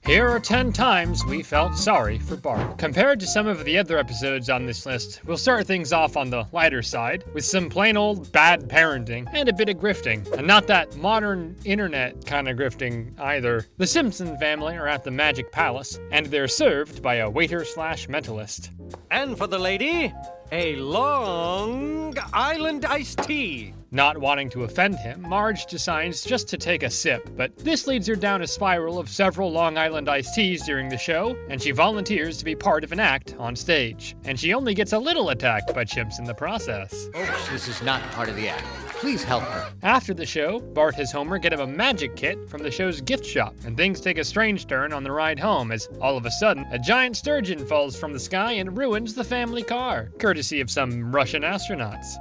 Here are 10 times we felt sorry for Bart. Compared to some of the other episodes on this list, we'll start things off on the lighter side with some plain old bad parenting and a bit of grifting. And not that modern internet kind of grifting either. The Simpson family are at the Magic Palace, and they're served by a waiter/mentalist. And for the lady, a Long Island iced tea. Not wanting to offend him, Marge decides just to take a sip, but this leads her down a spiral of several Long Island iced teas during the show, and she volunteers to be part of an act on stage. And she only gets a little attacked by chimps in the process. Folks, this is not part of the act. Please help her. After the show, Bart has Homer get him a magic kit from the show's gift shop, and things take a strange turn on the ride home as, all of a sudden, a giant sturgeon falls from the sky and ruins the family car, courtesy of some Russian astronauts.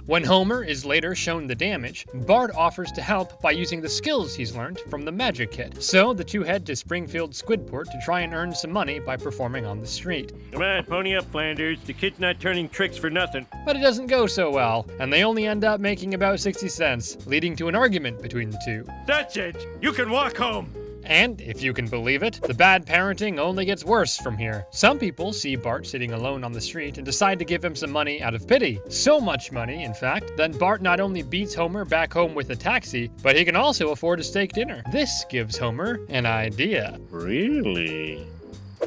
When Homer is later shown the damage, Bart offers to help by using the skills he's learned from the magic kit. So the two head to Springfield Squidport to try and earn some money by performing on the street. Come on, pony up, Flanders. The kid's not turning tricks for nothing. But it doesn't go so well, and they only end up making about 60 cents, leading to an argument between the two. That's it. You can walk home. And, if you can believe it, the bad parenting only gets worse from here. Some people see Bart sitting alone on the street and decide to give him some money out of pity. So much money, in fact, that Bart not only beats Homer back home with a taxi, but he can also afford a steak dinner. This gives Homer an idea. Really?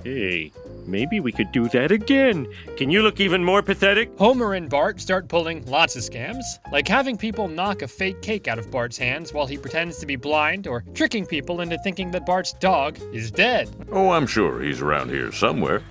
Hey, maybe we could do that again. Can you look even more pathetic? Homer and Bart start pulling lots of scams, like having people knock a fake cake out of Bart's hands while he pretends to be blind, or tricking people into thinking that Bart's dog is dead. Oh, I'm sure he's around here somewhere.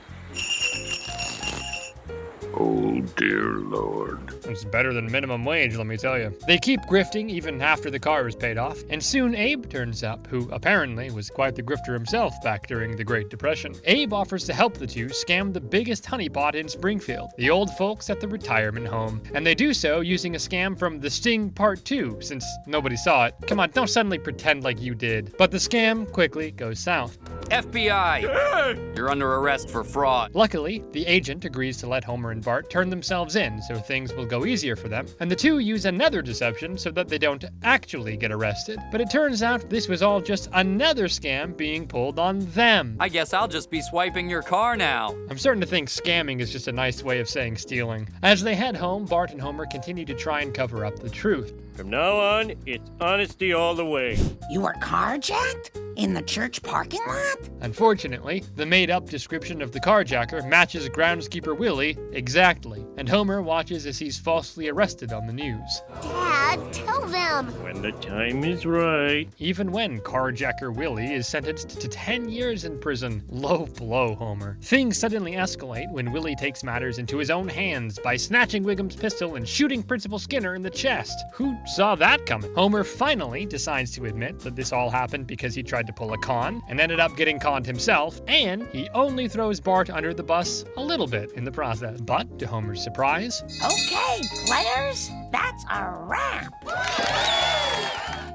Oh, dear Lord. It's better than minimum wage, let me tell you. They keep grifting even after the car is paid off, and soon Abe turns up, who apparently was quite the grifter himself back during the Great Depression. Abe offers to help the two scam the biggest honeypot in Springfield, the old folks at the retirement home. And they do so using a scam from The Sting Part 2, since nobody saw it. Come on, don't suddenly pretend like you did. But the scam quickly goes south. FBI! You're under arrest for fraud. Luckily, the agent agrees to let Homer and Bart turn themselves in so things will go easier for them, and the two use another deception so that they don't actually get arrested. But it turns out this was all just another scam being pulled on them. I guess I'll just be swiping your car now. I'm starting to think scamming is just a nice way of saying stealing. As they head home, Bart and Homer continue to try and cover up the truth. From now on, it's honesty all the way. You were carjacked? In the church parking lot? Unfortunately, the made-up description of the carjacker matches groundskeeper Willie exactly, and Homer watches as he's falsely arrested on the news. Dad, tell them! When the time is right. Even when carjacker Willie is sentenced to 10 years in prison. Low blow, Homer. Things suddenly escalate when Willie takes matters into his own hands by snatching Wiggum's pistol and shooting Principal Skinner in the chest. Who saw that coming? Homer finally decides to admit that this all happened because he tried to pull a con and ended up getting conned himself, and he only throws Bart under the bus a little bit in the process. But to Homer's surprise, Okay, players, that's a wrap!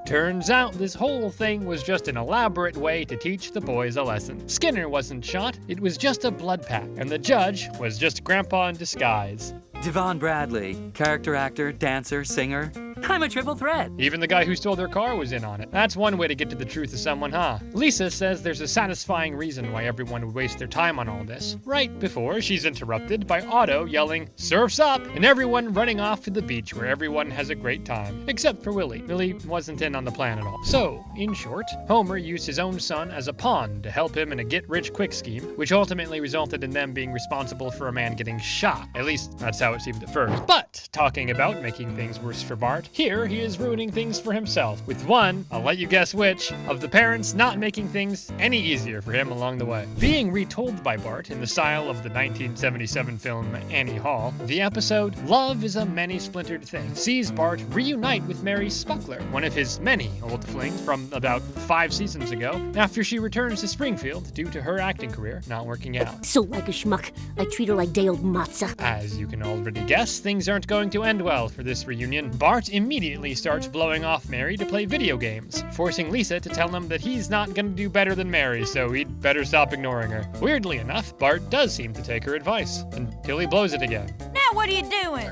turns out this whole thing was just an elaborate way to teach the boys a lesson. Skinner wasn't shot, it was just a blood pact, and the judge was just Grandpa in disguise. Devon Bradley, character actor, dancer, singer. I'm a triple threat. Even the guy who stole their car was in on it. That's one way to get to the truth of someone, huh? Lisa says there's a satisfying reason why everyone would waste their time on all this. Right before she's interrupted by Otto yelling, "Surf's up!" and everyone running off to the beach where everyone has a great time. Except for Willie. Willie wasn't in on the plan at all. So, in short, Homer used his own son as a pawn to help him in a get-rich-quick scheme, which ultimately resulted in them being responsible for a man getting shot. At least, that's how it seemed at first. But, talking about making things worse for Bart, here he is ruining things for himself, with one, I'll let you guess which, of the parents not making things any easier for him along the way. Being retold by Bart in the style of the 1977 film Annie Hall, the episode Love is a Many Splintered Thing sees Bart reunite with Mary Spuckler, one of his many old flings from about 5 seasons ago, after she returns to Springfield due to her acting career not working out. So like a schmuck, I treat her like day-old matzah. As you can already guess, things aren't going to end well for this reunion. Bart immediately starts blowing off Mary to play video games, forcing Lisa to tell him that he's not gonna do better than Mary, so he'd better stop ignoring her. Weirdly enough, Bart does seem to take her advice, until he blows it again. Now what are you doing?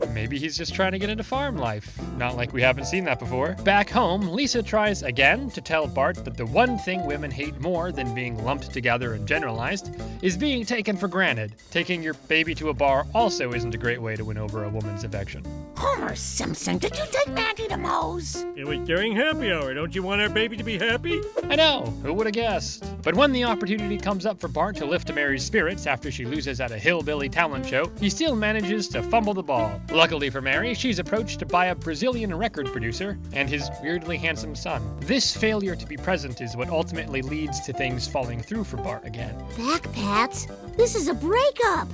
Maybe he's just trying to get into farm life. Not like we haven't seen that before. Back home, Lisa tries again to tell Bart that the one thing women hate more than being lumped together and generalized is being taken for granted. Taking your baby to a bar also isn't a great way to win over a woman's affection. Homer Simpson, did you take Maggie to Moe's? It was during happy hour. Don't you want our baby to be happy? I know, who would have guessed? But when the opportunity comes up for Bart to lift Mary's spirits after she loses at a hillbilly talent show, he still manages to fumble the ball. Luckily for Mary, she's approached by a Brazilian record producer and his weirdly handsome son. This failure to be present is what ultimately leads to things falling through for Bart again. Back pats? This is a breakup.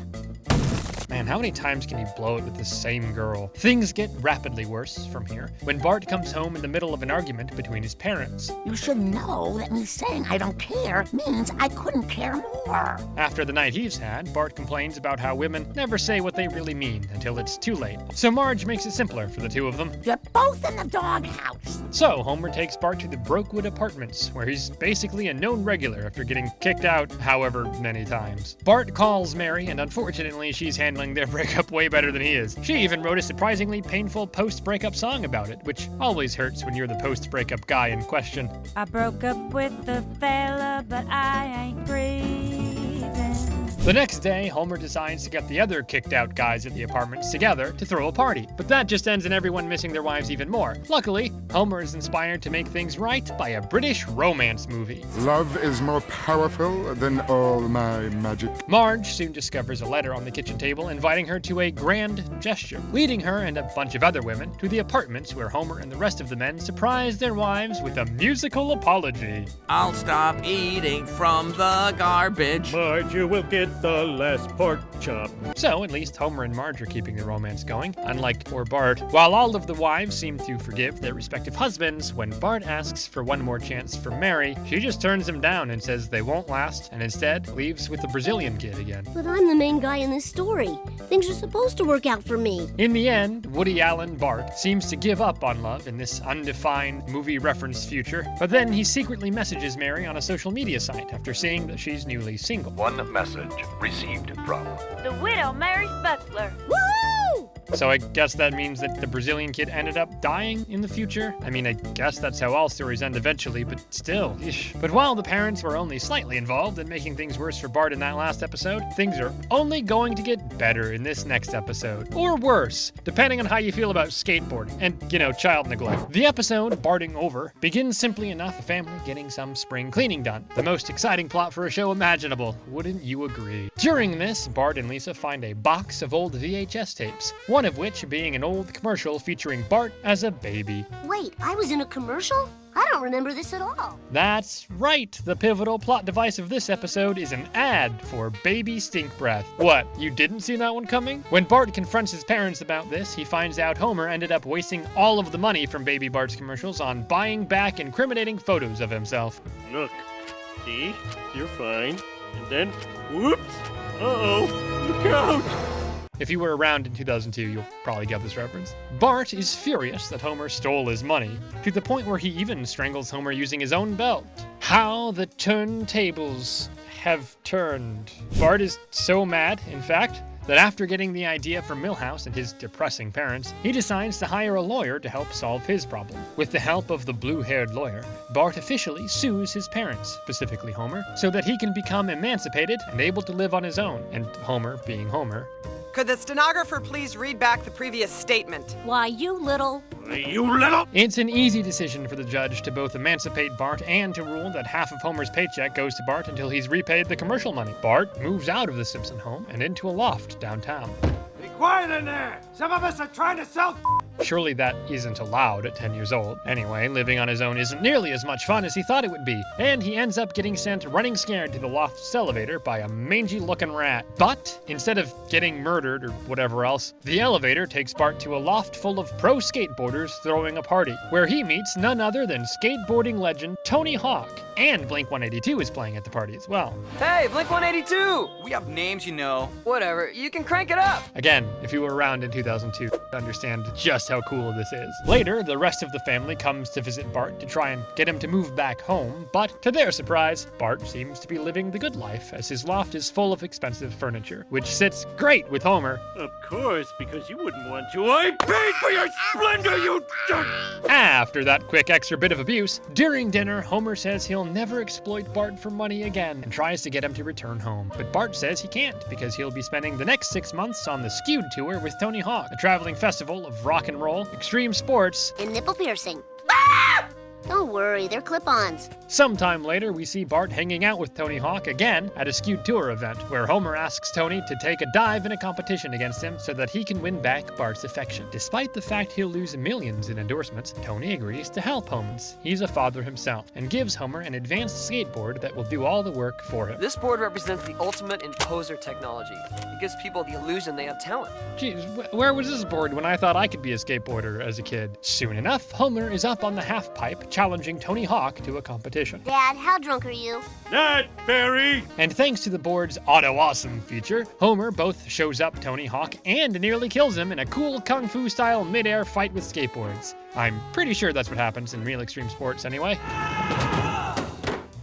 Man, how many times can you blow it with the same girl? Things get rapidly worse from here when Bart comes home in the middle of an argument between his parents. You should know that me saying I don't care means I couldn't care more. After the night he's had, Bart complains about how women never say what they really mean until it's too late. So Marge makes it simpler for the two of them. You're both in the doghouse. So Homer takes Bart to the Brokewood Apartments, where he's basically a known regular after getting kicked out however many times. Bart calls Mary, and unfortunately she's handling their breakup way better than he is. She even wrote a surprisingly painful post-breakup song about it, which always hurts when you're the post-breakup guy in question. I broke up with the fella, but I ain't grieving. The next day, Homer decides to get the other kicked-out guys at the apartments together to throw a party, but that just ends in everyone missing their wives even more. Luckily, Homer is inspired to make things right by a British romance movie. Love is more powerful than all my magic. Marge soon discovers a letter on the kitchen table inviting her to a grand gesture, leading her and a bunch of other women to the apartments where Homer and the rest of the men surprise their wives with a musical apology. I'll stop eating from the garbage. Marge, you will get the last pork chop. So, at least Homer and Marge are keeping the romance going, unlike poor Bart. While all of the wives seem to forgive their respective husbands, when Bart asks for one more chance for Mary, she just turns him down and says they won't last, and instead leaves with the Brazilian kid again. But I'm the main guy in this story. Things are supposed to work out for me. In the end, Woody Allen Bart seems to give up on love in this undefined movie reference future, but then he secretly messages Mary on a social media site after seeing that she's newly single. One message received from The widow marries butler. Woohoo! So I guess that means that the Brazilian kid ended up dying in the future? I mean, I guess that's how all stories end eventually, but still. Eesh. But while the parents were only slightly involved in making things worse for Bart in that last episode, things are only going to get better in this next episode. Or worse, depending on how you feel about skateboarding and, child neglect. The episode, Barting Over, begins simply enough a family getting some spring cleaning done. The most exciting plot for a show imaginable, wouldn't you agree? During this, Bart and Lisa find a box of old VHS tapes, one of which being an old commercial featuring Bart as a baby. Wait, I was in a commercial? I don't remember this at all. That's right. The pivotal plot device of this episode is an ad for Baby Stink Breath. What, you didn't see that one coming? When Bart confronts his parents about this, he finds out Homer ended up wasting all of the money from Baby Bart's commercials on buying back incriminating photos of himself. Look, see? You're fine. And then, whoops! Uh-oh! Look out! If you were around in 2002, you'll probably get this reference. Bart is furious that Homer stole his money, to the point where he even strangles Homer using his own belt. How the turntables have turned. Bart is so mad, in fact, that after getting the idea from Milhouse and his depressing parents, he decides to hire a lawyer to help solve his problem. With the help of the blue-haired lawyer, Bart officially sues his parents, specifically Homer, so that he can become emancipated and able to live on his own, and Homer, being Homer, could the stenographer please read back the previous statement? Why, you little... It's an easy decision for the judge to both emancipate Bart and to rule that half of Homer's paycheck goes to Bart until he's repaid the commercial money. Bart moves out of the Simpson home and into a loft downtown. Be quiet in there! Some of us are trying to sell. Surely that isn't allowed at 10 years old. Anyway, living on his own isn't nearly as much fun as he thought it would be, and he ends up getting sent running scared to the loft's elevator by a mangy-looking rat. But instead of getting murdered or whatever else, the elevator takes Bart to a loft full of pro skateboarders throwing a party, where he meets none other than skateboarding legend Tony Hawk. And Blink-182 is playing at the party as well. Hey, Blink-182! We have names, you know. Whatever, you can crank it up. Again, if you were around in 2002, understand just just how cool this is. Later, the rest of the family comes to visit Bart to try and get him to move back home, but to their surprise, Bart seems to be living the good life as his loft is full of expensive furniture, which sits great with Homer. Of course, because you wouldn't want to. I paid for your splendor, you jerk! After that quick extra bit of abuse, during dinner, Homer says he'll never exploit Bart for money again and tries to get him to return home. But Bart says he can't because he'll be spending the next 6 months on the Skewed Tour with Tony Hawk, a traveling festival of rock and roll, extreme sports, And nipple piercing. Don't worry, they're clip-ons. Sometime later, we see Bart hanging out with Tony Hawk again at a Skewed Tour event, where Homer asks Tony to take a dive in a competition against him so that he can win back Bart's affection. Despite the fact he'll lose millions in endorsements, Tony agrees to help Homer. He's a father himself, and gives Homer an advanced skateboard that will do all the work for him. This board represents the ultimate in poser technology. It gives people the illusion they have talent. Geez, where was this board when I thought I could be a skateboarder as a kid? Soon enough, Homer is up on the half-pipe, challenging Tony Hawk to a competition. Dad, how drunk are you? Not very! And thanks to the board's Auto Awesome feature, Homer both shows up Tony Hawk and nearly kills him in a cool kung fu style mid-air fight with skateboards. I'm pretty sure that's what happens in real extreme sports anyway.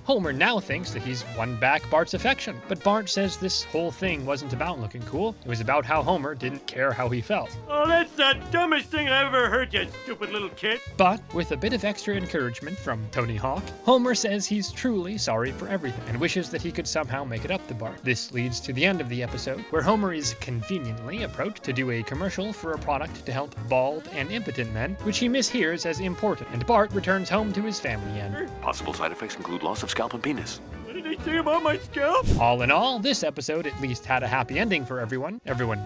Homer now thinks that he's won back Bart's affection, but Bart says this whole thing wasn't about looking cool. It was about how Homer didn't care how he felt. Oh, that's the dumbest thing I ever heard, you stupid little kid. But with a bit of extra encouragement from Tony Hawk, Homer says he's truly sorry for everything and wishes that he could somehow make it up to Bart. This leads to the end of the episode, where Homer is conveniently approached to do a commercial for a product to help bald and impotent men, which he mishears as important, and Bart returns home to his family again. Possible side effects include loss of scalp and penis. What did they say about my scalp? All in all, this episode at least had a happy ending for everyone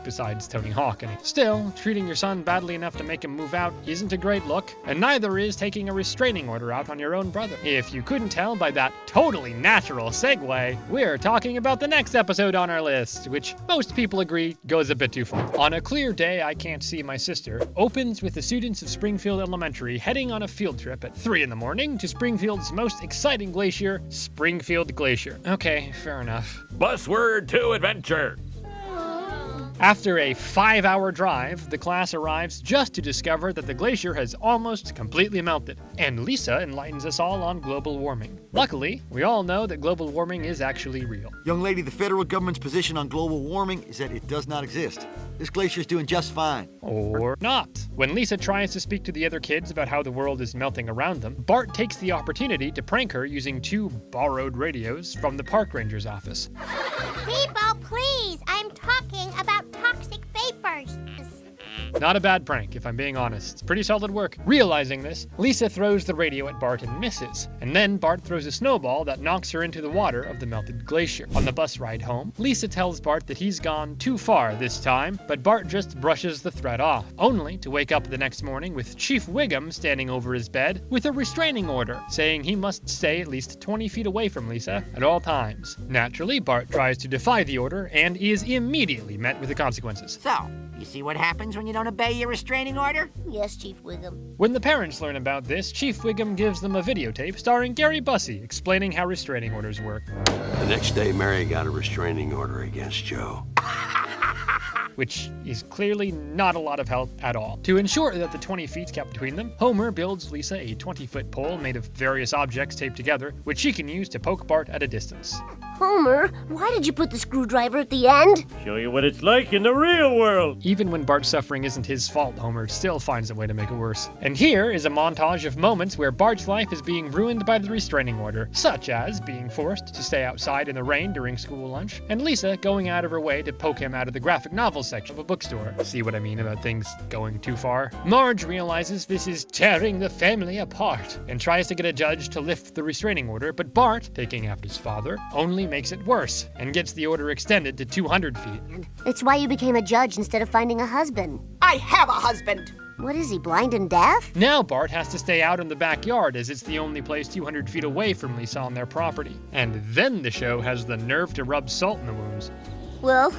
besides Tony Hawk. And still, treating your son badly enough to make him move out isn't a great look, and neither is taking a restraining order out on your own brother. If you couldn't tell by that totally natural segue, we're talking about the next episode on our list, which most people agree goes a bit too far. On a Clear Day I Can't See My Sister opens with the students of Springfield Elementary heading on a field trip at 3 in the morning to Springfield's most exciting glacier, Springfield Glacier. Okay, fair enough. Busword to adventure. After a 5-hour drive, the class arrives just to discover that the glacier has almost completely melted, and Lisa enlightens us all on global warming. Luckily, we all know that global warming is actually real. Young lady, the federal government's position on global warming is that it does not exist. This glacier's doing just fine. Or not. When Lisa tries to speak to the other kids about how the world is melting around them, Bart takes the opportunity to prank her using 2 borrowed radios from the park ranger's office. People, please, I'm talking about toxic vapors. Not a bad prank, if I'm being honest. Pretty solid work. Realizing this, Lisa throws the radio at Bart and misses. And then Bart throws a snowball that knocks her into the water of the melted glacier. On the bus ride home, Lisa tells Bart that he's gone too far this time, but Bart just brushes the threat off, only to wake up the next morning with Chief Wiggum standing over his bed with a restraining order, saying he must stay at least 20 feet away from Lisa at all times. Naturally, Bart tries to defy the order and is immediately met with the consequences. So, you see what happens when you don't obey your restraining order? Yes, Chief Wiggum. When the parents learn about this, Chief Wiggum gives them a videotape starring Gary Busey explaining how restraining orders work. The next day, Mary got a restraining order against Joe. Which is clearly not a lot of help at all. To ensure that the 20 feet kept between them, Homer builds Lisa a 20-foot pole made of various objects taped together, which she can use to poke Bart at a distance. Homer, why did you put the screwdriver at the end? Show you what it's like in the real world. Even when Bart's suffering isn't his fault, Homer still finds a way to make it worse. And here is a montage of moments where Bart's life is being ruined by the restraining order, such as being forced to stay outside in the rain during school lunch, and Lisa going out of her way to poke him out of the graphic novel section of a bookstore. See what I mean about things going too far? Marge realizes this is tearing the family apart and tries to get a judge to lift the restraining order, but Bart, taking after his father, only makes it worse and gets the order extended to 200 feet. It's why you became a judge instead of finding a husband. I have a husband! What is he, blind and deaf? Now Bart has to stay out in the backyard as it's the only place 200 feet away from Lisa on their property. And then the show has the nerve to rub salt in the wounds. Well,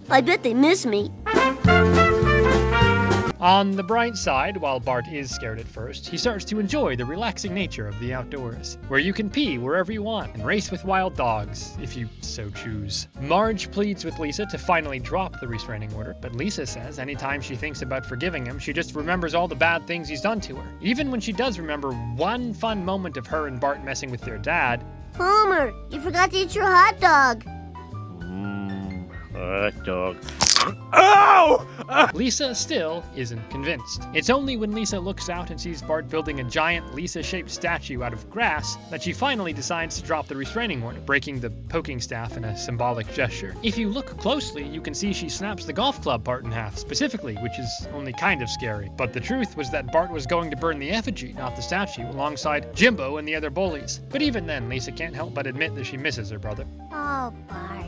I bet they miss me. On the bright side, while Bart is scared at first, he starts to enjoy the relaxing nature of the outdoors, where you can pee wherever you want and race with wild dogs, if you so choose. Marge pleads with Lisa to finally drop the restraining order, but Lisa says anytime she thinks about forgiving him, she just remembers all the bad things he's done to her. Even when she does remember one fun moment of her and Bart messing with their dad. Homer, you forgot to eat your hot dog. Hot dog. Ow! Lisa still isn't convinced. It's only when Lisa looks out and sees Bart building a giant Lisa-shaped statue out of grass that she finally decides to drop the restraining order, breaking the poking staff in a symbolic gesture. If you look closely, you can see she snaps the golf club part in half, specifically, which is only kind of scary. But the truth was that Bart was going to burn the effigy, not the statue, alongside Jimbo and the other bullies. But even then, Lisa can't help but admit that she misses her brother. Oh, Bart.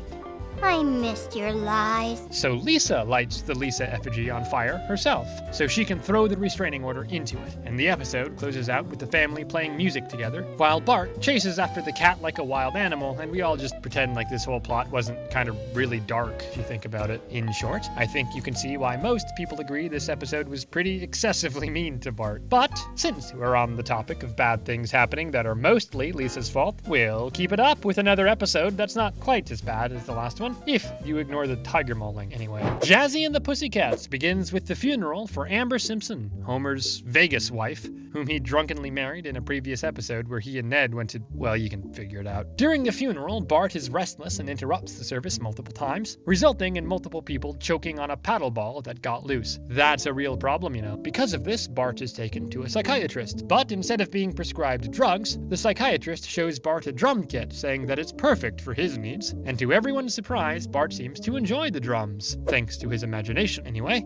I missed your lies. So Lisa lights the Lisa effigy on fire herself, so she can throw the restraining order into it. And the episode closes out with the family playing music together, while Bart chases after the cat like a wild animal, and we all just pretend like this whole plot wasn't kind of really dark, if you think about it. In short, I think you can see why most people agree this episode was pretty excessively mean to Bart. But since we're on the topic of bad things happening that are mostly Lisa's fault, we'll keep it up with another episode that's not quite as bad as the last one. If you ignore the tiger mauling anyway. Jazzy and the Pussycats begins with the funeral for Amber Simpson, Homer's Vegas wife, whom he drunkenly married in a previous episode where he and Ned went to, well, you can figure it out. During the funeral, Bart is restless and interrupts the service multiple times, resulting in multiple people choking on a paddle ball that got loose. That's a real problem, you know. Because of this, Bart is taken to a psychiatrist. But instead of being prescribed drugs, the psychiatrist shows Bart a drum kit, saying that it's perfect for his needs. And to everyone's surprise, Bart seems to enjoy the drums, thanks to his imagination anyway.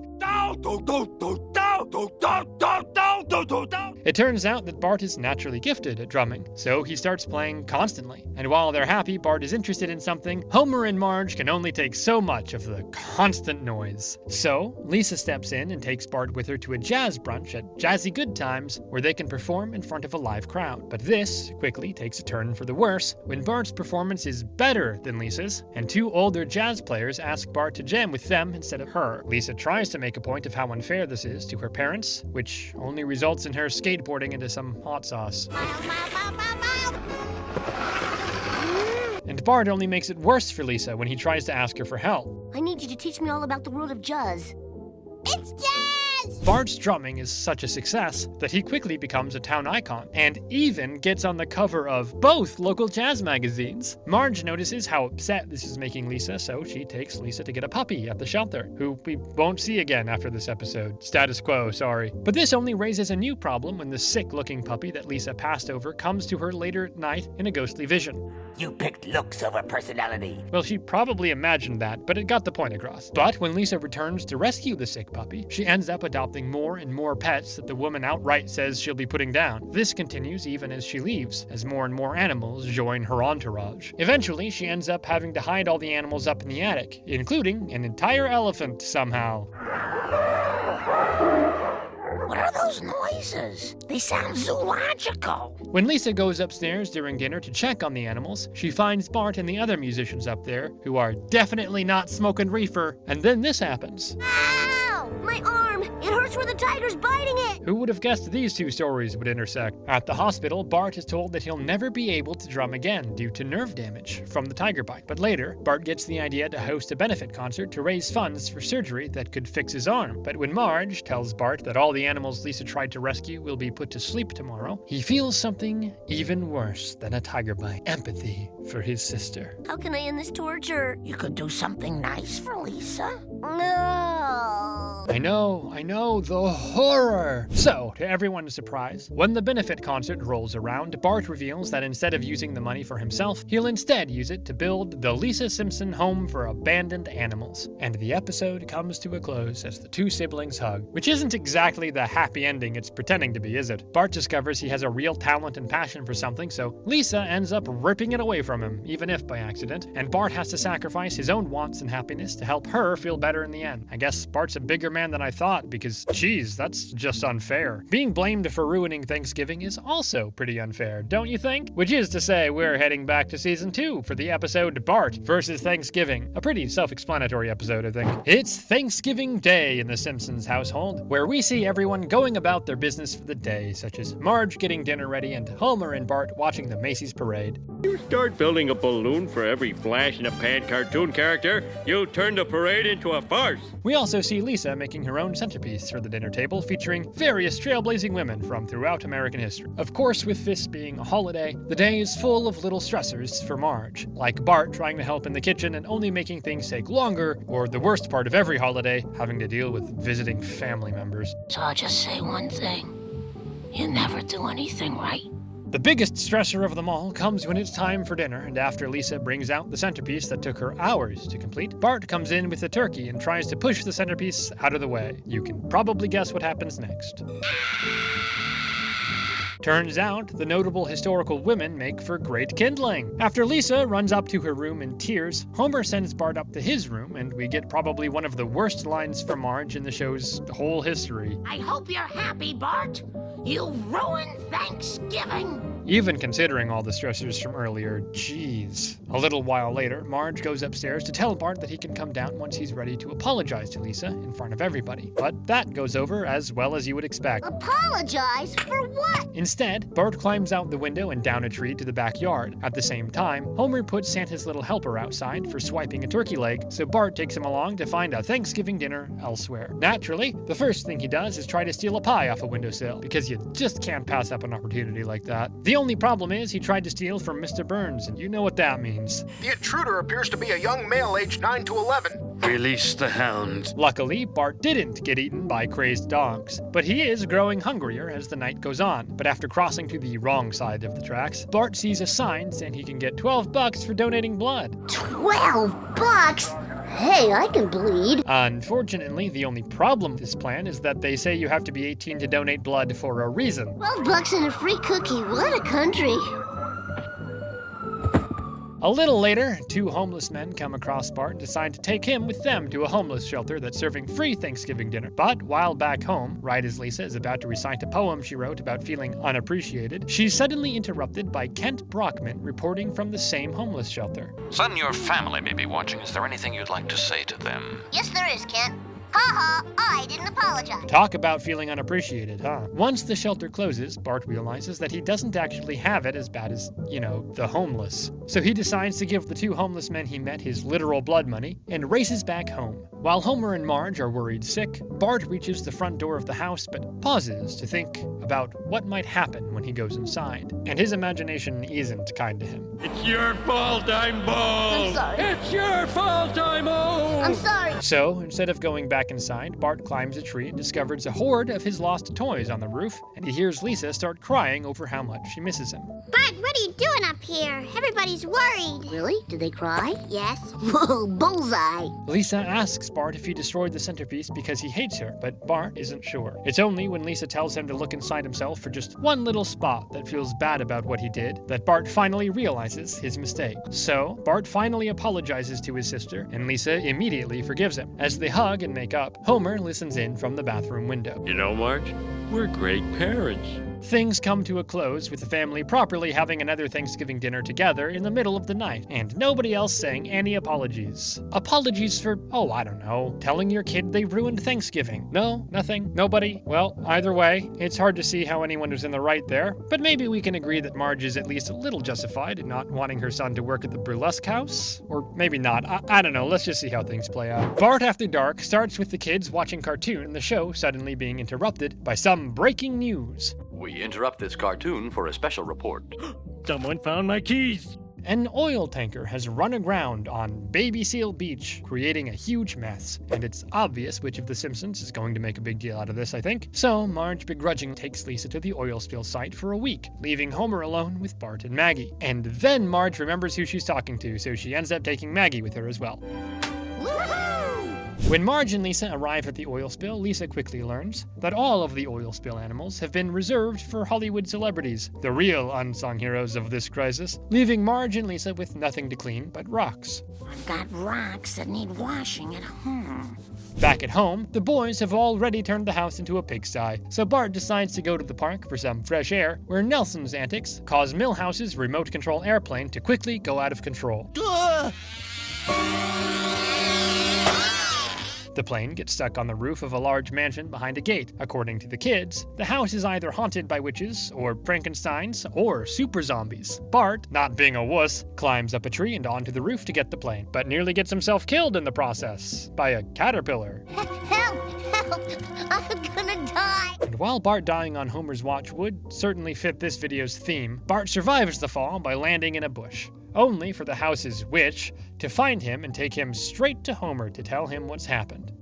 It turns out that Bart is naturally gifted at drumming, so he starts playing constantly. And while they're happy Bart is interested in something, Homer and Marge can only take so much of the constant noise. So Lisa steps in and takes Bart with her to a jazz brunch at Jazzy Good Times, where they can perform in front of a live crowd. But this quickly takes a turn for the worse when Bart's performance is better than Lisa's, and two older jazz players ask Bart to jam with them instead of her. Lisa tries to make a point of how unfair this is to her parents, which only results in her skateboarding into some hot sauce. And Bart only makes it worse for Lisa when he tries to ask her for help. I need you to teach me all about the world of jazz. It's jazz! Bart's drumming is such a success that he quickly becomes a town icon, and even gets on the cover of both local jazz magazines. Marge notices how upset this is making Lisa, so she takes Lisa to get a puppy at the shelter, who we won't see again after this episode. Status quo, sorry. But this only raises a new problem when the sick-looking puppy that Lisa passed over comes to her later at night in a ghostly vision. You picked looks over personality. Well, she probably imagined that, but it got the point across. But when Lisa returns to rescue the sick puppy, she ends up adopting more and more pets that the woman outright says she'll be putting down. This continues even as she leaves, as more and more animals join her entourage. Eventually, she ends up having to hide all the animals up in the attic, including an entire elephant somehow. What are those noises? They sound zoological. When Lisa goes upstairs during dinner to check on the animals, she finds Bart and the other musicians up there, who are definitely not smoking reefer, and then this happens. Ow! My arm! It hurts where the tiger's biting it! Who would have guessed these two stories would intersect? At the hospital, Bart is told that he'll never be able to drum again due to nerve damage from the tiger bite. But later, Bart gets the idea to host a benefit concert to raise funds for surgery that could fix his arm. But when Marge tells Bart that all the animals Lisa tried to rescue will be put to sleep tomorrow, he feels something even worse than a tiger bite: empathy for his sister. How can I end this torture? You could do something nice for Lisa. No. I know, the horror! So, to everyone's surprise, when the benefit concert rolls around, Bart reveals that instead of using the money for himself, he'll instead use it to build the Lisa Simpson Home for Abandoned Animals. And the episode comes to a close as the two siblings hug, which isn't exactly the happy ending it's pretending to be, is it? Bart discovers he has a real talent and passion for something, so Lisa ends up ripping it away from him, even if by accident, and Bart has to sacrifice his own wants and happiness to help her feel better in the end. I guess Bart's a bigger man than I thought because, geez, that's just unfair. Being blamed for ruining Thanksgiving is also pretty unfair, don't you think? Which is to say, we're heading back to season 2 for the episode Bart versus Thanksgiving. A pretty self-explanatory episode, I think. It's Thanksgiving Day in the Simpsons household, where we see everyone going about their business for the day, such as Marge getting dinner ready and Homer and Bart watching the Macy's parade. You start building a balloon for every flash-in-a-pan cartoon character, you turn the parade into a farce. We also see Lisa making her own centerpiece for the dinner table, featuring various trailblazing women from throughout American history. Of course, with this being a holiday, the day is full of little stressors for Marge, like Bart trying to help in the kitchen and only making things take longer, or the worst part of every holiday, having to deal with visiting family members. So I'll just say one thing. You never do anything right. The biggest stressor of them all comes when it's time for dinner, and after Lisa brings out the centerpiece that took her hours to complete, Bart comes in with the turkey and tries to push the centerpiece out of the way. You can probably guess what happens next. Turns out, the notable historical women make for great kindling. After Lisa runs up to her room in tears, Homer sends Bart up to his room, and we get probably one of the worst lines from Marge in the show's whole history. I hope you're happy, Bart. You ruined Thanksgiving. Even considering all the stressors from earlier, geez. A little while later, Marge goes upstairs to tell Bart that he can come down once he's ready to apologize to Lisa in front of everybody. But that goes over as well as you would expect. Apologize for what? Instead, Bart climbs out the window and down a tree to the backyard. At the same time, Homer puts Santa's little helper outside for swiping a turkey leg, so Bart takes him along to find a Thanksgiving dinner elsewhere. Naturally, the first thing he does is try to steal a pie off a windowsill, because you just can't pass up an opportunity like that. The only problem is he tried to steal from Mr. Burns, and you know what that means. The intruder appears to be a young male aged 9 to 11. Release the hound. Luckily, Bart didn't get eaten by crazed dogs, but he is growing hungrier as the night goes on. But after crossing to the wrong side of the tracks, Bart sees a sign saying he can get $12 for donating blood. $12? Hey, I can bleed. Unfortunately, the only problem with this plan is that they say you have to be 18 to donate blood for a reason. $12 and a free cookie. What a country. A little later, 2 homeless men come across Bart and decide to take him with them to a homeless shelter that's serving free Thanksgiving dinner. But while back home, right as Lisa is about to recite a poem she wrote about feeling unappreciated, she's suddenly interrupted by Kent Brockman reporting from the same homeless shelter. Son, your family may be watching. Is there anything you'd like to say to them? Yes, there is, Kent. Ha ha, I didn't apologize. Talk about feeling unappreciated, huh? Once the shelter closes, Bart realizes that he doesn't actually have it as bad as, the homeless. So he decides to give the 2 homeless men he met his literal blood money and races back home. While Homer and Marge are worried sick, Bart reaches the front door of the house but pauses to think about what might happen when he goes inside. And his imagination isn't kind to him. It's your fault I'm bald. I'm sorry. It's your fault I'm old. I'm sorry. So, instead of going back inside, Bart climbs a tree and discovers a hoard of his lost toys on the roof, and he hears Lisa start crying over how much she misses him. Bart, what are you doing up here? Everybody's worried. Really? Did they cry? Yes. Whoa, bullseye. Lisa asks Bart if he destroyed the centerpiece because he hates her, but Bart isn't sure. It's only when Lisa tells him to look inside himself for just one little spot that feels bad about what he did that Bart finally realizes his mistake. So, Bart finally apologizes to his sister, and Lisa immediately forgives him. As they hug and make up, Homer listens in from the bathroom window. You know, Marge, we're great parents. Things come to a close with the family properly having another Thanksgiving dinner together in the middle of the night, and nobody else saying any apologies. Apologies for, I don't know, telling your kid they ruined Thanksgiving. No, nothing, nobody. Well, either way, it's hard to see how anyone was in the right there, but maybe we can agree that Marge is at least a little justified in not wanting her son to work at the burlesque house? Or maybe not, I don't know, let's just see how things play out. Bart After Dark starts with the kids watching cartoon and the show suddenly being interrupted by some breaking news. We interrupt this cartoon for a special report. Someone found my keys. An oil tanker has run aground on Baby Seal Beach, creating a huge mess. And it's obvious which of the Simpsons is going to make a big deal out of this, I think. So Marge begrudgingly takes Lisa to the oil spill site for a week, leaving Homer alone with Bart and Maggie. And then Marge remembers who she's talking to, so she ends up taking Maggie with her as well. When Marge and Lisa arrive at the oil spill, Lisa quickly learns that all of the oil spill animals have been reserved for Hollywood celebrities, the real unsung heroes of this crisis, leaving Marge and Lisa with nothing to clean but rocks. I've got rocks that need washing at home. Back at home, the boys have already turned the house into a pigsty, so Bart decides to go to the park for some fresh air, where Nelson's antics cause Milhouse's remote control airplane to quickly go out of control. The plane gets stuck on the roof of a large mansion behind a gate. According to the kids, the house is either haunted by witches, or Frankensteins, or super zombies. Bart, not being a wuss, climbs up a tree and onto the roof to get the plane, but nearly gets himself killed in the process by a caterpillar. Help! I'm gonna die! And while Bart dying on Homer's watch would certainly fit this video's theme, Bart survives the fall by landing in a bush, only for the house's witch to find him and take him straight to Homer to tell him what's happened.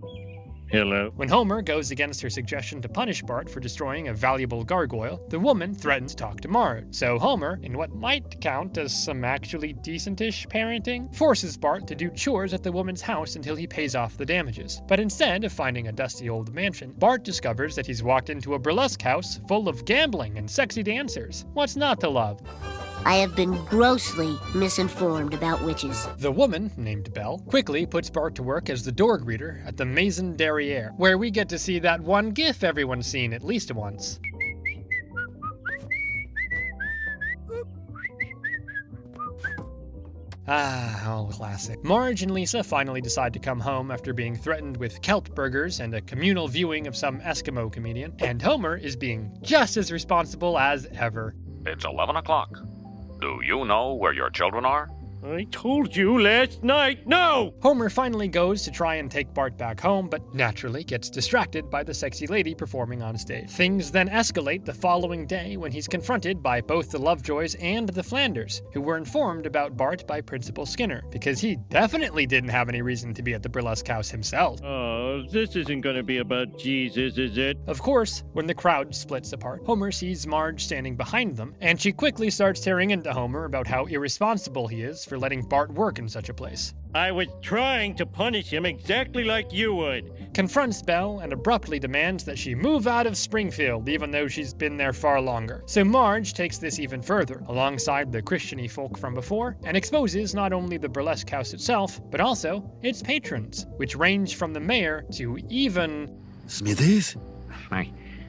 Hello. When Homer goes against her suggestion to punish Bart for destroying a valuable gargoyle, the woman threatens to talk to Marge. So Homer, in what might count as some actually decentish parenting, forces Bart to do chores at the woman's house until he pays off the damages. But instead of finding a dusty old mansion, Bart discovers that he's walked into a burlesque house full of gambling and sexy dancers. What's not to love? I have been grossly misinformed about witches. The woman, named Belle, quickly puts Bart to work as the door greeter at the Maison Derriere, where we get to see that one gif everyone's seen at least once. Oh, classic. Marge and Lisa finally decide to come home after being threatened with kelp burgers and a communal viewing of some Eskimo comedian, and Homer is being just as responsible as ever. It's 11 o'clock. Do you know where your children are? I told you last night, no! Homer finally goes to try and take Bart back home, but naturally gets distracted by the sexy lady performing on stage. Things then escalate the following day when he's confronted by both the Lovejoys and the Flanders, who were informed about Bart by Principal Skinner, because he definitely didn't have any reason to be at the burlesque house himself. Oh, this isn't gonna be about Jesus, is it? Of course, when the crowd splits apart, Homer sees Marge standing behind them, and she quickly starts tearing into Homer about how irresponsible he is for letting Bart work in such a place. I was trying to punish him exactly like you would. Confronts Belle and abruptly demands that she move out of Springfield, even though she's been there far longer. So Marge takes this even further, alongside the Christian-y folk from before, and exposes not only the burlesque house itself, but also its patrons, which range from the mayor to even... Smithers?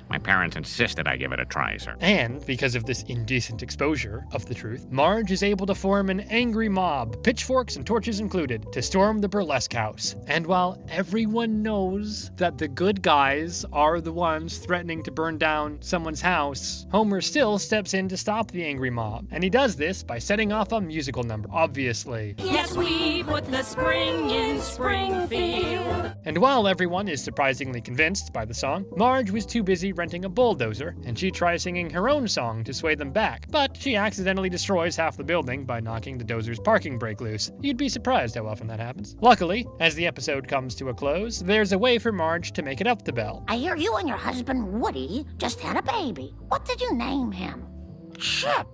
My parents insisted I give it a try, sir. And, because of this indecent exposure of the truth, Marge is able to form an angry mob, pitchforks and torches included, to storm the burlesque house. And while everyone knows that the good guys are the ones threatening to burn down someone's house, Homer still steps in to stop the angry mob. And he does this by setting off a musical number, obviously. Yes, we put the spring in Springfield. And while everyone is surprisingly convinced by the song, Marge was too busy renting a bulldozer, and she tries singing her own song to sway them back, but she accidentally destroys half the building by knocking the dozer's parking brake loose. You'd be surprised how often that happens. Luckily, as the episode comes to a close, there's a way for Marge to make it up to Belle. I hear you and your husband Woody just had a baby. What did you name him? Chip.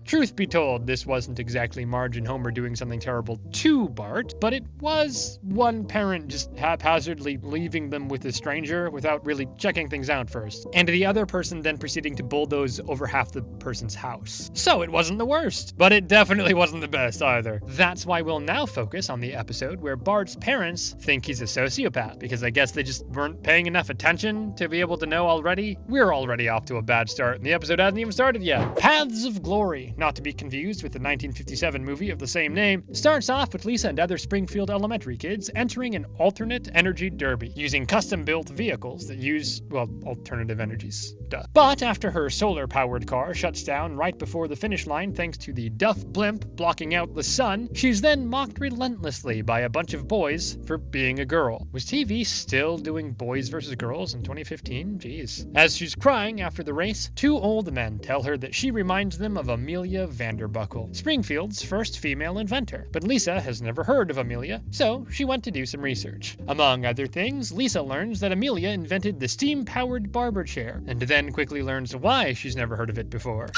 Truth be told, this wasn't exactly Marge and Homer doing something terrible to Bart, but it was one parent just haphazardly leaving them with a stranger without really checking things out first, and the other person then proceeding to bulldoze over half the person's house. So it wasn't the worst, but it definitely wasn't the best either. That's why we'll now focus on the episode where Bart's parents think he's a sociopath, because I guess they just weren't paying enough attention to be able to know already. We're already off to a bad start, and the episode hasn't even started yet. Paths of Glory, not to be confused with the 1957 movie of the same name, starts off with Lisa and other Springfield Elementary kids entering an alternate energy derby, using custom-built vehicles that use, well, alternative energies. Duh. But after her solar-powered car shuts down right before the finish line thanks to the Duff blimp blocking out the sun, she's then mocked relentlessly by a bunch of boys for being a girl. Was TV still doing boys versus girls in 2015? Jeez. As she's crying after the race, two old men tell her that she reminds them of Amelia Vanderbuckle, Springfield's first female inventor. But Lisa has never heard of Amelia, so she went to do some research. Among other things, Lisa learns that Amelia invented the steam-powered barber chair, and then quickly learns why she's never heard of it before.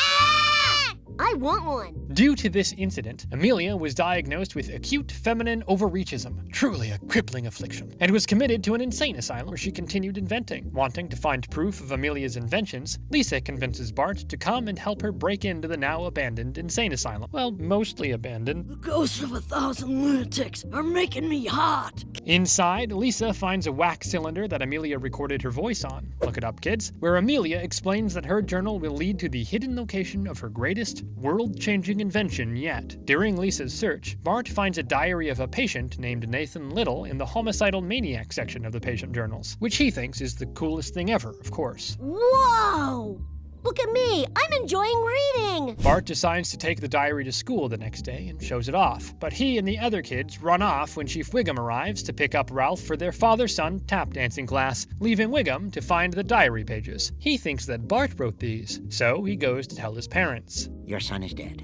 I want one. Due to this incident, Amelia was diagnosed with acute feminine overreachism, truly a crippling affliction, and was committed to an insane asylum where she continued inventing. Wanting to find proof of Amelia's inventions, Lisa convinces Bart to come and help her break into the now abandoned insane asylum. Well, mostly abandoned. The ghosts of 1,000 lunatics are making me hot. Inside, Lisa finds a wax cylinder that Amelia recorded her voice on. Look it up, kids. Where Amelia explains that her journal will lead to the hidden location of her greatest, world-changing invention yet. During Lisa's search, Bart finds a diary of a patient named Nathan Little in the homicidal maniac section of the patient journals, which he thinks is the coolest thing ever, of course. Whoa! Look at me! I'm enjoying reading! Bart decides to take the diary to school the next day and shows it off, but he and the other kids run off when Chief Wiggum arrives to pick up Ralph for their father-son tap dancing class, leaving Wiggum to find the diary pages. He thinks that Bart wrote these, so he goes to tell his parents. Your son is dead.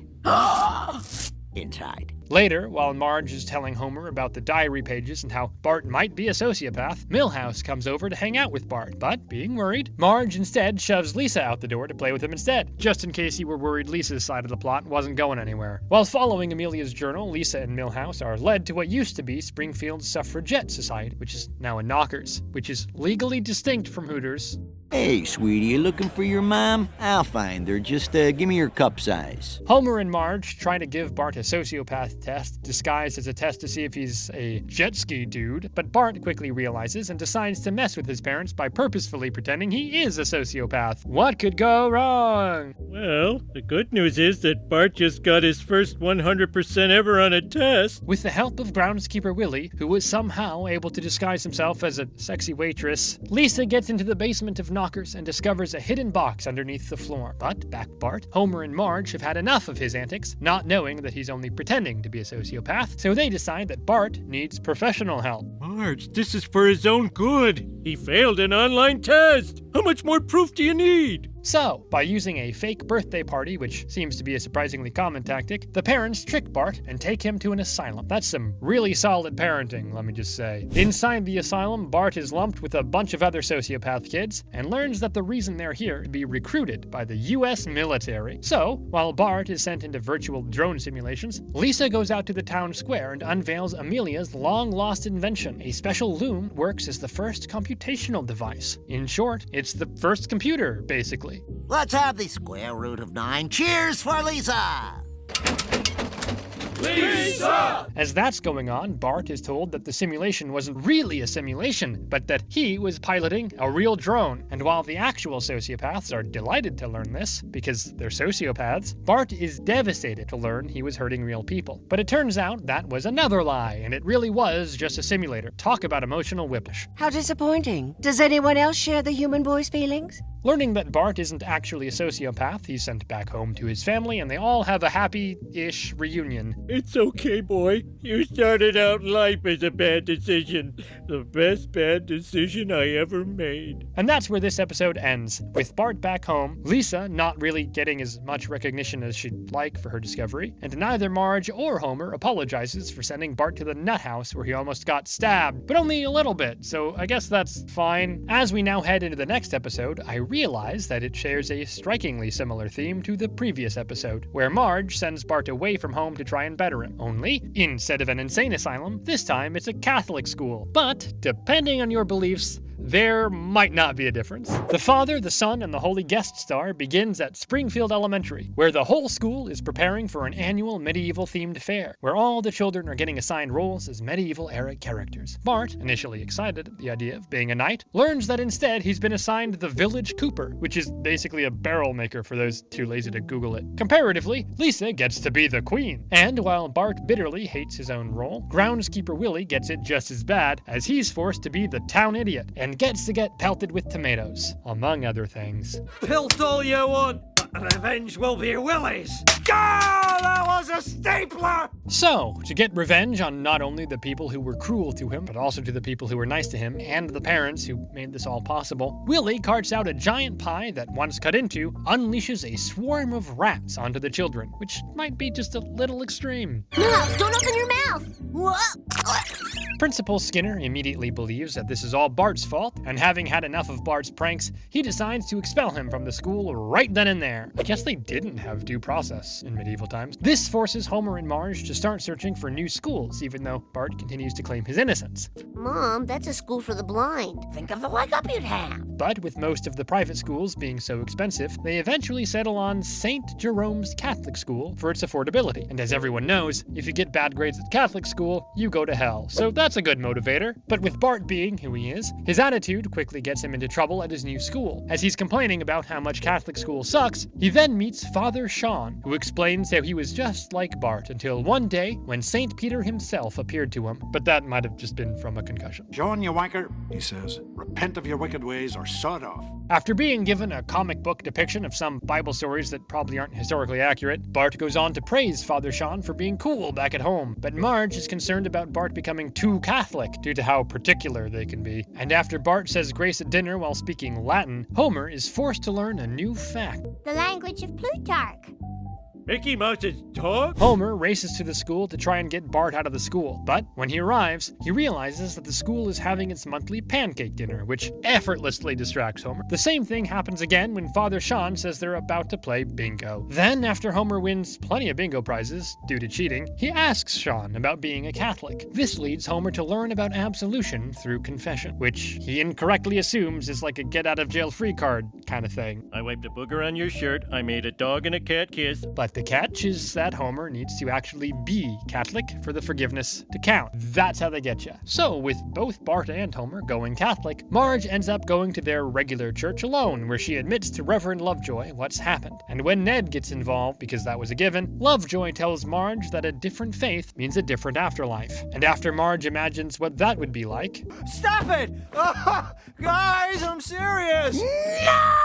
Inside. Later, while Marge is telling Homer about the diary pages and how Bart might be a sociopath, Milhouse comes over to hang out with Bart, but being worried, Marge instead shoves Lisa out the door to play with him instead, just in case you were worried Lisa's side of the plot wasn't going anywhere. While following Amelia's journal, Lisa and Milhouse are led to what used to be Springfield's Suffragette Society, which is now a Knockers, which is legally distinct from Hooters. Hey, sweetie, you looking for your mom? I'll find her. Just give me your cup size. Homer and Marge try to give Bart a sociopath test, disguised as a test to see if he's a jet ski dude, but Bart quickly realizes and decides to mess with his parents by purposefully pretending he is a sociopath. What could go wrong? Well, the good news is that Bart just got his first 100% ever on a test. With the help of groundskeeper Willie, who was somehow able to disguise himself as a sexy waitress, Lisa gets into the basement of Knockers and discovers a hidden box underneath the floor. But back Bart, Homer and Marge have had enough of his antics, not knowing that he's only pretending to be a sociopath, so they decide that Bart needs professional help. Marge, this is for his own good. He failed an online test. How much more proof do you need? So, by using a fake birthday party, which seems to be a surprisingly common tactic, the parents trick Bart and take him to an asylum. That's some really solid parenting, let me just say. Inside the asylum, Bart is lumped with a bunch of other sociopath kids and learns that the reason they're here is to be recruited by the US military. So, while Bart is sent into virtual drone simulations, Lisa goes out to the town square and unveils Amelia's long-lost invention. A special loom works as the first computational device. In short, it's the first computer, basically. Let's have the square root of 9. Cheers for Lisa! Lisa! As that's going on, Bart is told that the simulation wasn't really a simulation, but that he was piloting a real drone. And while the actual sociopaths are delighted to learn this, because they're sociopaths, Bart is devastated to learn he was hurting real people. But it turns out that was another lie, and it really was just a simulator. Talk about emotional whiplash. How disappointing. Does anyone else share the human boy's feelings? Learning that Bart isn't actually a sociopath, he's sent back home to his family, and they all have a happy-ish reunion. It's okay, boy. You started out life as a bad decision. The best bad decision I ever made. And that's where this episode ends. With Bart back home, Lisa not really getting as much recognition as she'd like for her discovery, and neither Marge or Homer apologizes for sending Bart to the nut house where he almost got stabbed, but only a little bit, so I guess that's fine. As we now head into the next episode, I realize that it shares a strikingly similar theme to the previous episode, where Marge sends Bart away from home to try and better him. Only, instead of an insane asylum, this time it's a Catholic school. But, depending on your beliefs, there might not be a difference. The Father, the Son, and the Holy Guest Star begins at Springfield Elementary, where the whole school is preparing for an annual medieval-themed fair, where all the children are getting assigned roles as medieval-era characters. Bart, initially excited at the idea of being a knight, learns that instead he's been assigned the Village Cooper, which is basically a barrel maker for those too lazy to Google it. Comparatively, Lisa gets to be the Queen. And while Bart bitterly hates his own role, Groundskeeper Willie gets it just as bad, as he's forced to be the town idiot, and gets to get pelted with tomatoes, among other things. Pelt all you want, but revenge will be Willie's. God, that was a stapler! So, to get revenge on not only the people who were cruel to him, but also to the people who were nice to him, and the parents who made this all possible, Willie carts out a giant pie that, once cut into, unleashes a swarm of rats onto the children, which might be just a little extreme. No, don't open your mouth! Principal Skinner immediately believes that this is all Bart's fault, and having had enough of Bart's pranks, he decides to expel him from the school right then and there. I guess they didn't have due process in medieval times. This forces Homer and Marge to start searching for new schools, even though Bart continues to claim his innocence. Mom, that's a school for the blind. Think of the leg up you'd have. But with most of the private schools being so expensive, they eventually settle on St. Jerome's Catholic School for its affordability. And as everyone knows, if you get bad grades at Catholic school, you go to hell. So that's a good motivator. But with Bart being who he is, his attitude quickly gets him into trouble at his new school. As he's complaining about how much Catholic school sucks, he then meets Father Sean, who explains how he was just like Bart until one day when St. Peter himself appeared to him. But that might have just been from a concussion. John, you wanker, he says, repent of your wicked ways or sod off. After being given a comic book depiction of some Bible stories that probably aren't historically accurate, Bart goes on to praise Father Sean for being cool back at home. But Marge is concerned about Bart becoming too Catholic due to how particular they can be. And after Bart says grace at dinner while speaking Latin, Homer is forced to learn a new fact. The language of Plutarch. Mickey Mouse's dog? Homer races to the school to try and get Bart out of the school, but when he arrives, he realizes that the school is having its monthly pancake dinner, which effortlessly distracts Homer. The same thing happens again when Father Sean says they're about to play bingo. Then, after Homer wins plenty of bingo prizes due to cheating, he asks Sean about being a Catholic. This leads Homer to learn about absolution through confession, which he incorrectly assumes is like a get-out-of-jail-free card kind of thing. I wiped a booger on your shirt, I made a dog and a cat kiss. But the catch is that Homer needs to actually be Catholic for the forgiveness to count. That's how they get you. So, with both Bart and Homer going Catholic, Marge ends up going to their regular church alone, where she admits to Reverend Lovejoy what's happened. And when Ned gets involved, because that was a given, Lovejoy tells Marge that a different faith means a different afterlife. And after Marge imagines what that would be like... Stop it! Guys, I'm serious! No!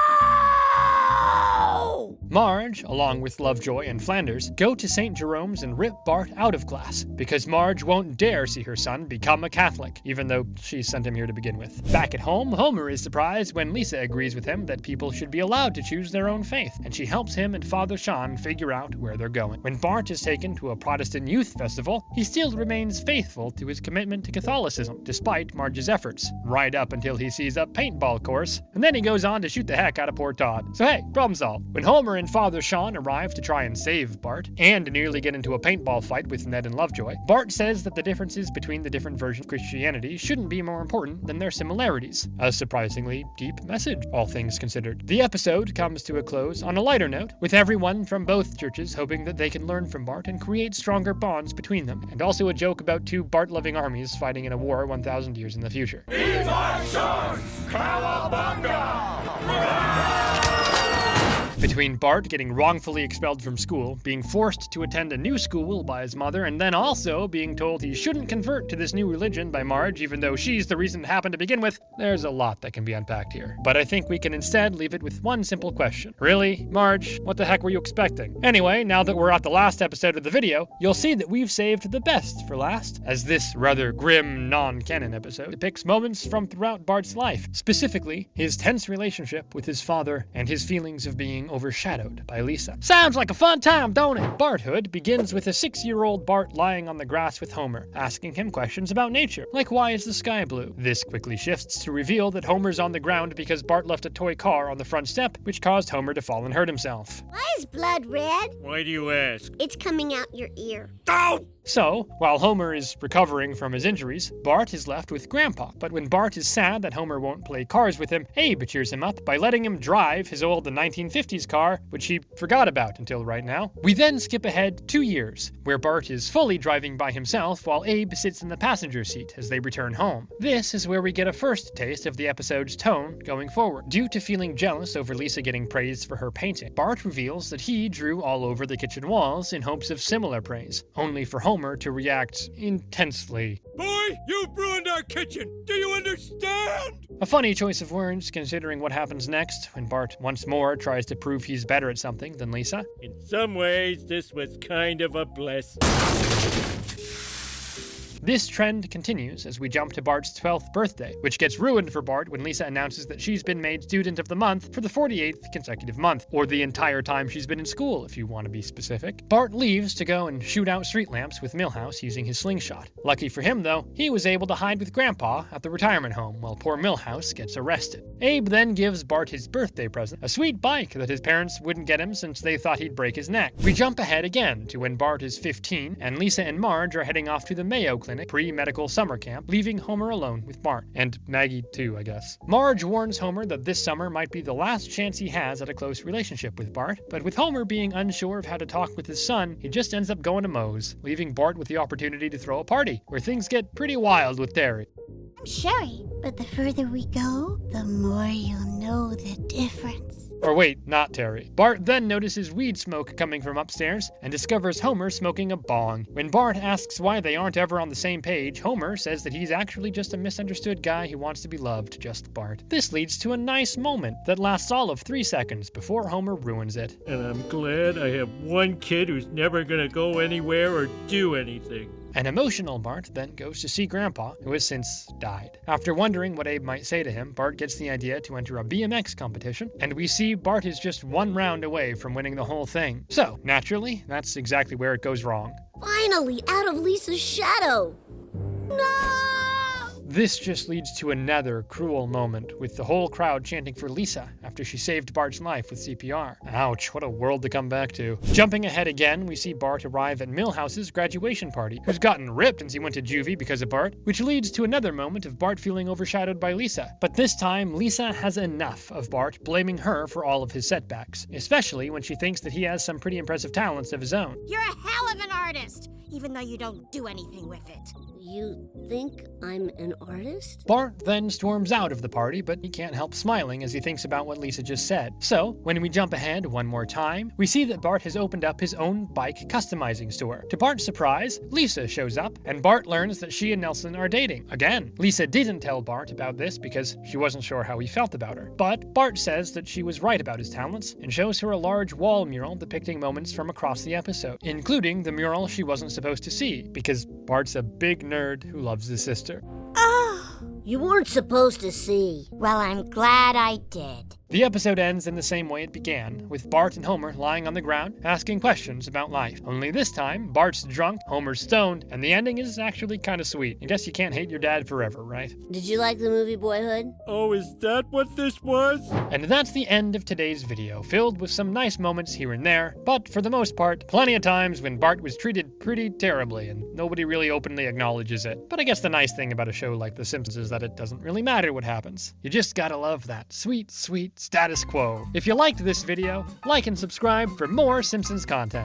Marge, along with Lovejoy and Flanders, go to St. Jerome's and rip Bart out of class, because Marge won't dare see her son become a Catholic, even though she sent him here to begin with. Back at home, Homer is surprised when Lisa agrees with him that people should be allowed to choose their own faith, and she helps him and Father Sean figure out where they're going. When Bart is taken to a Protestant youth festival, he still remains faithful to his commitment to Catholicism, despite Marge's efforts, right up until he sees a paintball course, and then he goes on to shoot the heck out of poor Todd. So hey, problem solved. When Homer and Father Sean arrive to try and save Bart, and nearly get into a paintball fight with Ned and Lovejoy, Bart says that the differences between the different versions of Christianity shouldn't be more important than their similarities. A surprisingly deep message, all things considered. The episode comes to a close on a lighter note, with everyone from both churches hoping that they can learn from Bart and create stronger bonds between them, and also a joke about two Bart-loving armies fighting in a war 1,000 years in the future. Between Bart getting wrongfully expelled from school, being forced to attend a new school by his mother, and then also being told he shouldn't convert to this new religion by Marge, even though she's the reason it happened to begin with, there's a lot that can be unpacked here. But I think we can instead leave it with one simple question. Really, Marge, what the heck were you expecting? Anyway, now that we're at the last episode of the video, you'll see that we've saved the best for last, as this rather grim, non-canon episode depicts moments from throughout Bart's life, specifically his tense relationship with his father and his feelings of being overshadowed by Lisa. Sounds like a fun time, don't it? Barthood begins with a 6-year-old Bart lying on the grass with Homer, asking him questions about nature, like why is the sky blue? This quickly shifts to reveal that Homer's on the ground because Bart left a toy car on the front step, which caused Homer to fall and hurt himself. Why is blood red? Why do you ask? It's coming out your ear. Oh! So, while Homer is recovering from his injuries, Bart is left with Grandpa. But when Bart is sad that Homer won't play cars with him, Abe cheers him up by letting him drive his old 1950s car, which he forgot about until right now. We then skip ahead 2 years, where Bart is fully driving by himself while Abe sits in the passenger seat as they return home. This is where we get a first taste of the episode's tone going forward. Due to feeling jealous over Lisa getting praised for her painting, Bart reveals that he drew all over the kitchen walls in hopes of similar praise, only for Homer to react intensely. Boy, you've ruined our kitchen! Do you understand? A funny choice of words, considering what happens next when Bart once more tries to prove he's better at something than Lisa. In some ways, this was kind of a blessing. This trend continues as we jump to Bart's 12th birthday, which gets ruined for Bart when Lisa announces that she's been made Student of the Month for the 48th consecutive month, or the entire time she's been in school, if you want to be specific. Bart leaves to go and shoot out street lamps with Milhouse using his slingshot. Lucky for him, though, he was able to hide with Grandpa at the retirement home while poor Milhouse gets arrested. Abe then gives Bart his birthday present, a sweet bike that his parents wouldn't get him since they thought he'd break his neck. We jump ahead again to when Bart is 15 and Lisa and Marge are heading off to the Mayo Clinic pre-medical summer camp, leaving Homer alone with Bart. And Maggie too, I guess. Marge warns Homer that this summer might be the last chance he has at a close relationship with Bart, but with Homer being unsure of how to talk with his son, he just ends up going to Moe's, leaving Bart with the opportunity to throw a party, where things get pretty wild with Terry. I'm sorry, but the further we go, the more you'll know the difference. Or wait, not Terry. Bart then notices weed smoke coming from upstairs and discovers Homer smoking a bong. When Bart asks why they aren't ever on the same page, Homer says that he's actually just a misunderstood guy who wants to be loved, just Bart. This leads to a nice moment that lasts all of 3 seconds before Homer ruins it. And I'm glad I have one kid who's never gonna go anywhere or do anything. An emotional Bart then goes to see Grandpa, who has since died. After wondering what Abe might say to him, Bart gets the idea to enter a BMX competition, and we see Bart is just 1 round away from winning the whole thing. So, naturally, that's exactly where it goes wrong. Finally, out of Lisa's shadow! No! This just leads to another cruel moment, with the whole crowd chanting for Lisa after she saved Bart's life with CPR. Ouch, what a world to come back to. Jumping ahead again, we see Bart arrive at Milhouse's graduation party, who's gotten ripped since he went to juvie because of Bart, which leads to another moment of Bart feeling overshadowed by Lisa. But this time, Lisa has enough of Bart blaming her for all of his setbacks, especially when she thinks that he has some pretty impressive talents of his own. You're a hell of an artist, even though you don't do anything with it. You think I'm an artist? Bart then storms out of the party, but he can't help smiling as he thinks about what Lisa just said. So, when we jump ahead one more time, we see that Bart has opened up his own bike customizing store. To Bart's surprise, Lisa shows up, and Bart learns that she and Nelson are dating. Again, Lisa didn't tell Bart about this because she wasn't sure how he felt about her. But Bart says that she was right about his talents, and shows her a large wall mural depicting moments from across the episode, including the mural she wasn't supposed to see, because Bart's a big nerd who loves his sister. Oh, you weren't supposed to see. Well, I'm glad I did. The episode ends in the same way it began, with Bart and Homer lying on the ground, asking questions about life. Only this time, Bart's drunk, Homer's stoned, and the ending is actually kind of sweet. I guess you can't hate your dad forever, right? Did you like the movie Boyhood? Oh, is that what this was? And that's the end of today's video, filled with some nice moments here and there, but for the most part, plenty of times when Bart was treated pretty terribly, and nobody really openly acknowledges it. But I guess the nice thing about a show like The Simpsons is that it doesn't really matter what happens. You just gotta love that sweet, sweet status quo. If you liked this video, like and subscribe for more Simpsons content.